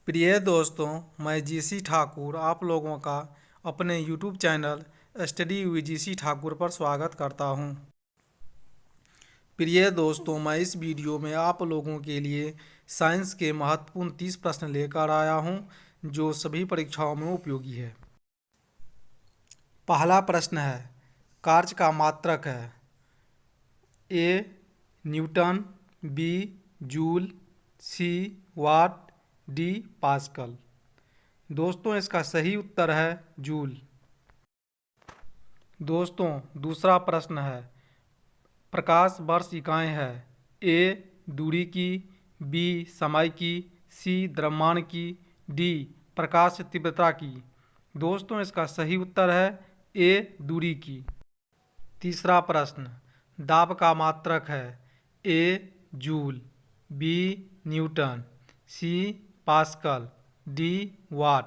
प्रिय दोस्तों, मैं जीसी ठाकुर आप लोगों का अपने YouTube channel study with GC Thakur पर स्वागत करता हूं। प्रिय दोस्तों, मैं इस वीडियो में आप लोगों के लिए साइंस के महत्वपूर्ण 30 प्रश्न लेकर आया हूं, जो सभी परीक्षाओं में उपयोगी है। पहला प्रश्न है, कार्य का मात्रक है A newton, B joule, C watt, D pascal. दोस्तों, इसका सही उत्तर है जूल। दोस्तों, दूसरा प्रश्न है, प्रकाश वर्ष इकाई है ए दूरी की, बी समय की, सी द्रव्यमान की, डी प्रकाश तीव्रता की। दोस्तों, इसका सही उत्तर है ए दूरी की। तीसरा प्रश्न, दाब का मात्रक है ए जूल, बी न्यूटन, सी पास्कल, डी वाट।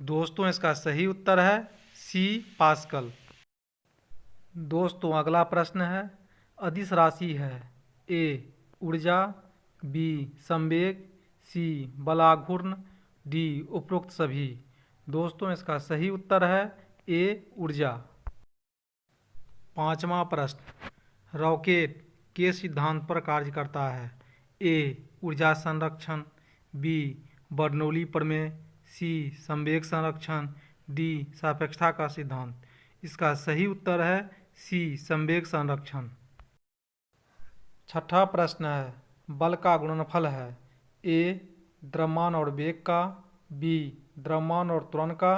दोस्तों, इसका सही उत्तर है सी पास्कल। दोस्तों, अगला प्रश्न है, अदिश राशि है ए ऊर्जा, बी संवेग, सी बलाघूर्ण, डी उपरोक्त सभी। दोस्तों, इसका सही उत्तर है ए ऊर्जा। पांचवा प्रश्न, रॉकेट के सिद्धांत पर कार्य करता है ए ऊर्जा संरक्षण, बी बर्नौली प्रमेय, सी संवेग संरक्षण, डी सापेक्षता का सिद्धांत। इसका सही उत्तर है सी संवेग संरक्षण। छठा प्रश्न है, बल का गुणनफल है ए द्रव्यमान और वेग का, बी द्रव्यमान और त्वरण का,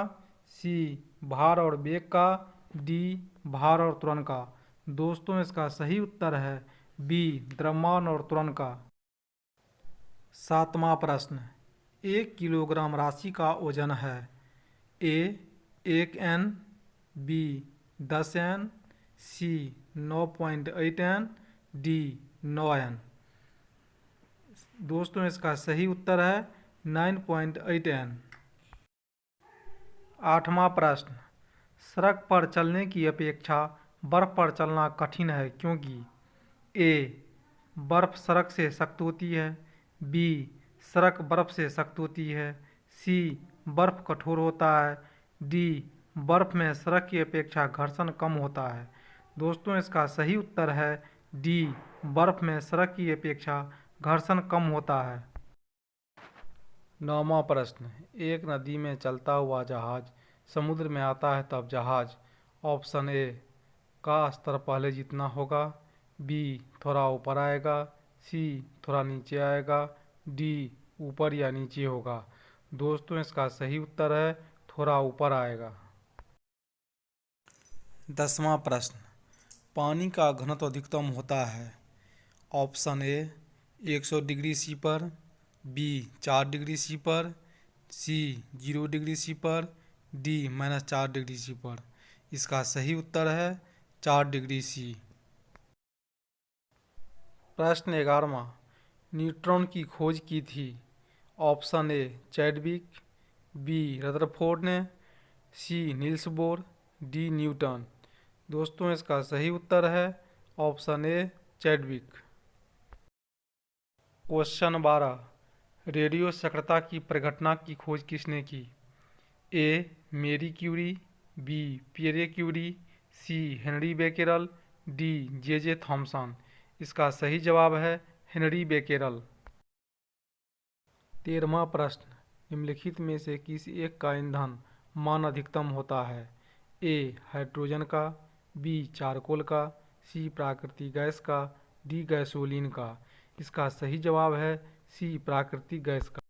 सी भार और वेग का, डी भार और त्वरण का। दोस्तों, इसका सही उत्तर है बी द्रव्यमान और त्वरण का। सातवां प्रश्न, 1 किलोग्राम राशि का वजन है ए 1 एन, बी 10 एन, सी 9.8 एन, डी 9 एन। दोस्तों, इसका सही उत्तर है 9.8 एन। आठवां प्रश्न, सड़क पर चलने की अपेक्षा बर्फ पर चलना कठिन है क्योंकि ए बर्फ सड़क से सख्त होती है, बी सड़क बर्फ से सख्त होती है, सी बर्फ कठोर होता है, डी बर्फ में सड़क की अपेक्षा घर्षण कम होता है। दोस्तों, इसका सही उत्तर है डी बर्फ में सड़क की अपेक्षा घर्षण कम होता है। नौवां प्रश्न, एक नदी में चलता हुआ जहाज समुद्र में आता है तब जहाज ऑप्शन ए का स्तर पहले जितना होगा, बी थोड़ा ऊपर आएगा, सी थोड़ा नीचे आएगा, डी ऊपर या नीचे होगा। दोस्तों, इसका सही उत्तर है थोड़ा ऊपर आएगा। 10वां प्रश्न, पानी का घनत्व अधिकतम होता है ऑप्शन ए 100 डिग्री सी पर, बी 4 डिग्री सी पर, सी 0 डिग्री सी पर, डी -4 डिग्री सी पर। इसका सही उत्तर है 4 डिग्री सी। प्रश्न 11वां, न्यूट्रॉन की खोज की थी option A Chadwick, B Rutherford ने, C Niels Bohr, D Newton. दोस्तों, इसका सही उत्तर है option A Chadwick. Question 12, radio सक्रियता की परिघटना की खोज किसने की? A Marie Curie, B Pierre Curie, C Henri Becquerel, D J Thomson. इसका सही जवाब है हेनरी बेकेरल। 13वां प्रश्न, निम्नलिखित में से किस एक का ईंधन मान अधिकतम होता है? ए हाइड्रोजन का, बी चारकोल का, सी प्राकृतिक गैस का, डी गैसोलीन का। इसका सही जवाब है सी प्राकृतिक गैस का।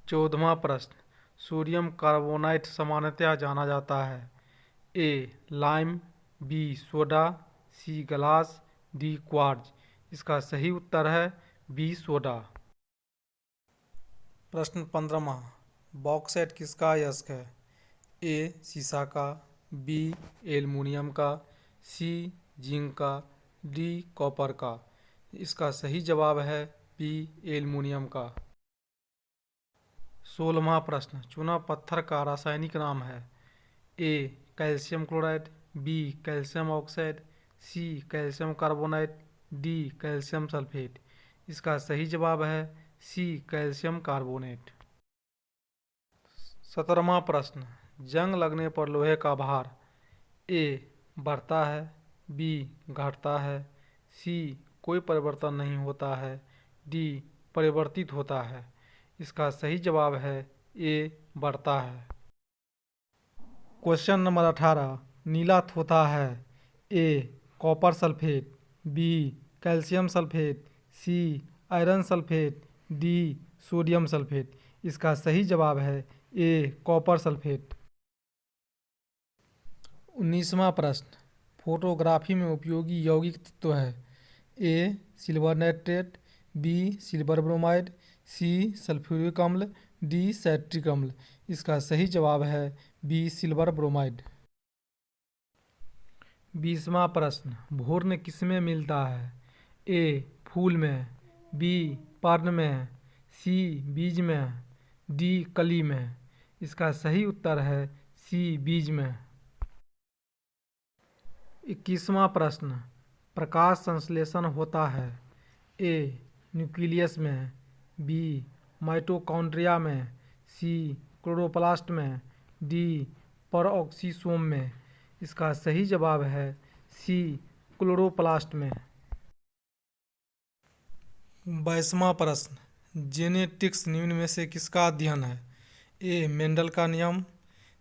14वां प्रश्न, सोडियम कार्बोनाइट सामान्यतया जाना जाता है ए लाइम, बी सोडा, सी ग्लास, डी क्वार्ट्ज। इसका सही उत्तर है बी सोडा। प्रश्न 15वां, बॉक्साइट किसका अयस्क है? ए सीसा का, बी एल्युमिनियम का, सी जिंक का, डी कॉपर का। इसका सही जवाब है बी एल्युमिनियम का। 16वां प्रश्न, चूना पत्थर का रासायनिक नाम है A calcium chloride, B calcium oxide, C calcium carbonite, D calcium sulphate. इसका सही जवाब है सी कैल्शियम कार्बोनेट। 17वां प्रश्न, जंग लगने पर लोहे का भार ए बढ़ता है, बी घटता है, सी कोई परिवर्तन नहीं होता है, डी परिवर्तित होता है। इसका सही जवाब है ए बढ़ता है। क्वेश्चन नंबर 18, नीला थोथा है A copper sulphate, B calcium sulphate, C iron sulphate, D sodium sulphate. इसका सही जवाब है ए कॉपर सल्फेट। 19वां प्रश्न, फोटोग्राफी में उपयोगी यौगिक तत्व है A silver nitrate, B silver bromide, C sulphuric अम्ल, डी सैट्रिक अम्ल। इसका सही जवाब है बी सिल्वर ब्रोमाइड। 20वां प्रश्न, भूर्ण किसमें मिलता है ए फूल में, बी पर्ण में, सी बीज में, डी कली में। इसका सही उत्तर है सी बीज में। 21वां प्रश्न, प्रकाश संश्लेषण होता है ए न्यूक्लियस में, बी माइटोकॉन्ड्रिया में, सी क्लोरोप्लास्ट में, डी परऑक्सीसोम में। इसका सही जवाब है सी क्लोरोप्लास्ट में। 22वां प्रश्न, जेनेटिक्स निम्न में से किसका अध्ययन है ए मेंडल का नियम,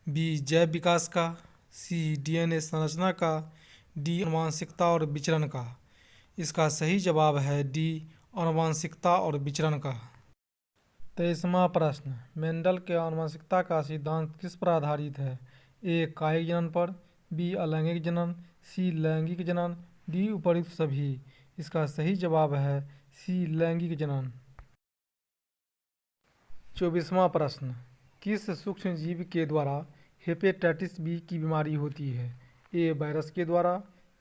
बी जैव विकास का, सी डीएनए संरचना का, डी आनुवंशिकता और विचरण का। इसका सही जवाब है डी आनुवंशिकता और विचरण का। 23वां प्रश्न, मेंडल के आनुवंशिकता का सिद्धांत किस पर आधारित है ए कायिक जनन पर, बी अलैंगिक जनन, सी लैंगिक जनन, डी उपर्युक्त सभी। इसका सही जवाब है सी लैंगिक जनन। 24वां प्रश्न, किस सूक्ष्म जीव के द्वारा हेपेटाइटिस बी की बीमारी होती है ए वायरस के द्वारा,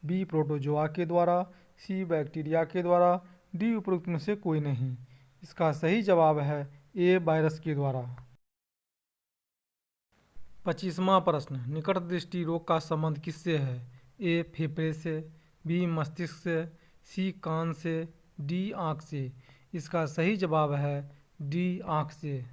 बी प्रोटोजोआ के द्वारा, सी बैक्टीरिया के द्वारा, डी उपरोक्त में से कोई नहीं। इसका सही जवाब है ए वायरस के द्वारा। 25वां प्रश्न, निकट दृष्टि रोग का संबंध किससे है ए फेफड़े से, बी मस्तिष्क से, सी कान से, डी आँख से। इसका सही जवाब है डी आँख से।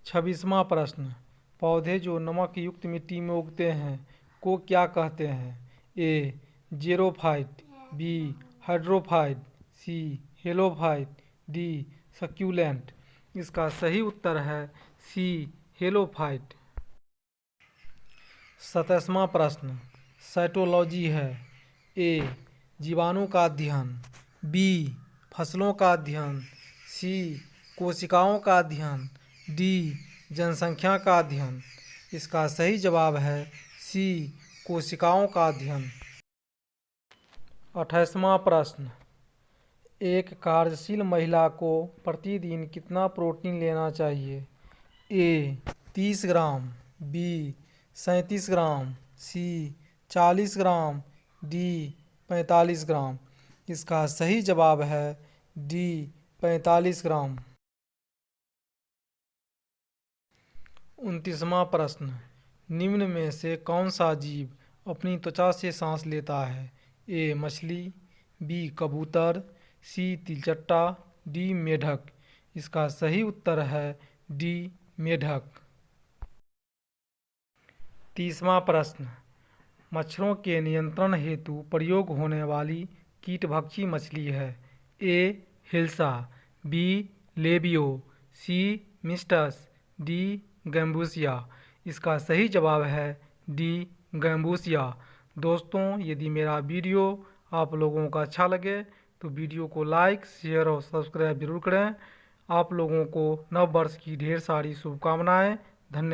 26वां प्रश्न, पौधे जो नमक युक्त मिट्टी में उगते हैं को क्या कहते हैं ए जेरोफाइट, बी हाइड्रोफाइट, सी हेलोफाइट, डी सक्यूलेंट। इसका सही उत्तर है सी हेलोफाइट। 27वां प्रश्न, साइटोलॉजी है ए जीवाणु का अध्ययन, बी फसलों का अध्ययन, सी कोशिकाओं का अध्ययन, डी जनसंख्या का अध्ययन। इसका सही जवाब है सी कोशिकाओं का अध्ययन। 28वां प्रश्न, एक कार्यशील महिला को प्रतिदिन कितना प्रोटीन लेना चाहिए ए 30 ग्राम, बी 37 ग्राम, सी 40 ग्राम, डी 45 ग्राम। इसका सही जवाब है डी 45 ग्राम। 29वां प्रश्न, निम्न में से कौन सा जीव अपनी त्वचा से सांस लेता है ए मछली, बी कबूतर, सी तिलचट्टा, डी मेढक। इसका सही उत्तर है डी मेढक। 30वां प्रश्न, मच्छरों के नियंत्रण हेतु प्रयोग होने वाली कीटभक्षी मछली है ए हिल्सा, बी लेबियो, सी मिस्टस, डी गैम्बूसिया। इसका सही जवाब है डी गैम्बूसिया। दोस्तों, यदि मेरा वीडियो आप लोगों का अच्छा लगे तो वीडियो को लाइक, शेयर और सब्सक्राइब जरूर करें। आप लोगों को नव वर्ष की ढेर सारी शुभकामनाएं। धन्यवाद।